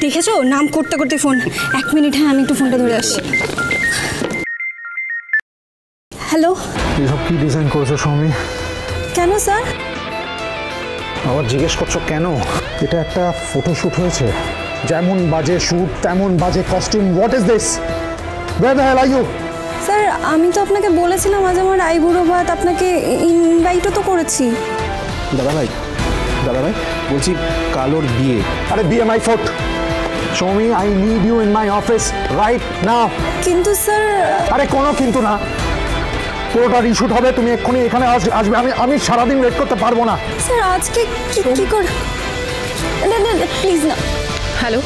দেখেছো নাম করতে করতে ফোন। 1 মিনিট, হ্যাঁ আমি একটু ফোনটা ধরে আসছি। হ্যালো, এসব কি ডিজাইন করেছো সৌমি? কেন স্যার? আবার জিজ্ঞেস করছো কেন? এটা একটা ফটোশুট হয়েছে, যেমন বাজে শ্যুট তেমন বাজে costume. What is this? Where the hell are you? Sir আমি তো আপনাকে বলেছিলাম আজ আমার আইবুড়ো ভাত, আপনাকে ইনভাইটও তো করেছি। দাদা ভাই বলছি কাল ওর বিয়ে। আরে বিয়ে my foot. Soumi, I need you in my office right now. কিন্তু স্যার। আরে কোনো কিন্তু না, পুরোটা রিশুট হবে, তুমি এক্ষুনি এখানে আসবে। আমি সারাদিন ওয়েট করতে পারবো না। স্যার আজকে কি করে? প্লিজ না। হ্যালো,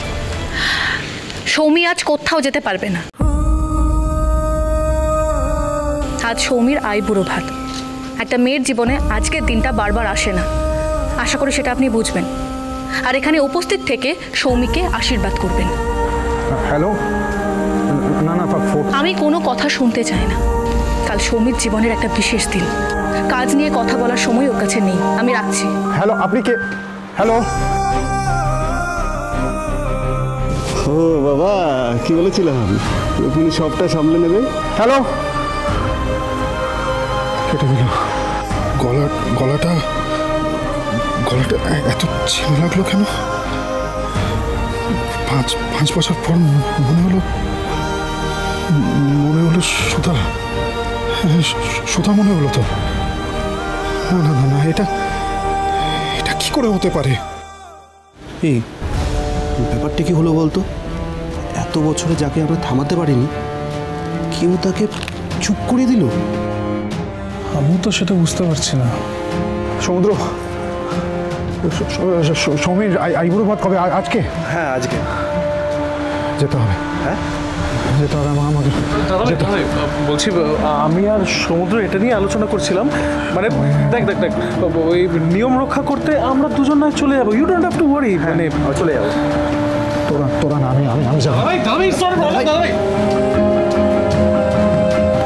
সৌমি আজ কোথাও যেতে পারবে না। আজ সৌমির আইবুড়ো ভাত। একটা মেয়ের জীবনে আজকের দিনটা বারবার আসে না, আশা করি সেটা আপনি বুঝবেন। আর এখানে উপস্থিত থেকে সৌমিকে আশীর্বাদ করবেন। হ্যালো, না আমি কোনো কথা শুনতে চাই না। কাল সৌমির জীবনের একটা বিশেষ দিন, কাজ নিয়ে কথা বলার সময় ওর কাছে নেই। আমি রাখছি। হ্যালো, আপনি কে? হ্যালো। ও বাবা, কি বলেছিলাম তুমি সবটা সামলে নেবে। হ্যালো, কেটে দিল। গলাটা এত ছেলে লাগলো কেন? 5 বছর পর মনে হলো সুধা মনে হলো তো। না, এটা কি করে হতে পারে? এই ব্যাপারটা কি হলো বলতো? এত বছরে যাকে আমরা থামাতে পারিনি, কেউ তাকে চুপ করে দিল। আমি তো সেটা বুঝতে পারছি না। সমুদ্র, সৌমির আইবুড়ো ভাত কবে? আজকে? হ্যাঁ আজকে যেতে হবে। হ্যাঁ যেতে হবে আমাকে। বলছি আমি আর সমুদ্র এটা নিয়ে আলোচনা করছিলাম, মানে দেখ ওই নিয়ম রক্ষা করতে আমরা দুজন নয় চলে যাবো। You don't have to worry. মানে চলে যাবো। তোরা না, আমি যাবো।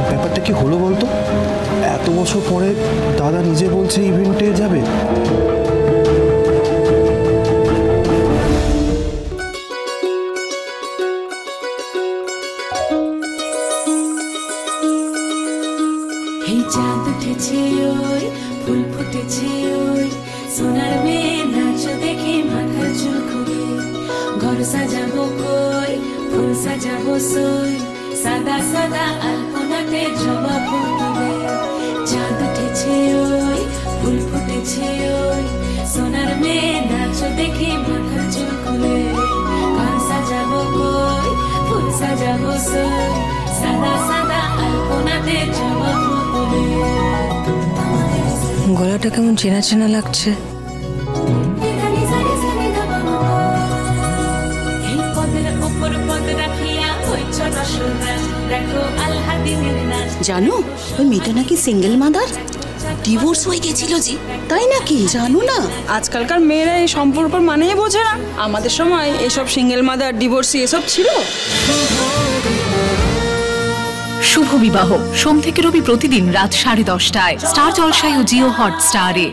ব্যাপারটা কি হলো বলতো? এত বছর পরে দাদা নিজে বলছে ইভেন্টে যাবে। চাঁদ উঠেছে ওই, ফুল ফুটেছে ওই, সোনার মেয়ে নাচ দেখে মাথার চুল খুলে। ঘর সাজাবো কই, ফুল সাজাবো সই, সাদা সাদা আলপনাতে জবা ফুল তুলে। চাঁদ উঠেছে ওই, ফুল ফুটেছে ওই, সোনার মেয়ে নাচ দেখে মাথার চুল খুলে। ঘর সাজাবো কই, ফুল সাজাবো সই, সাদা সাদা আলপনাতে জবা ফুল। গলাটা কেমন চেনা চেনা লাগছে। জানো ওই মেয়েটা নাকি সিঙ্গেল মাদার, ডিভোর্স হয়ে গেছিল জি। তাই নাকি? জানো না, আজকালকার মেয়েরা এই সম্পর্ক মানেই বোঝে না। আমাদের সময় এসব সিঙ্গেল মাদার, ডিভোর্সি এসব ছিল। শুভ বিবাহ সোম থেকে রবি প্রতিদিন রাত 10:30টায় স্টার জলসায় ও জিও হটস্টারে।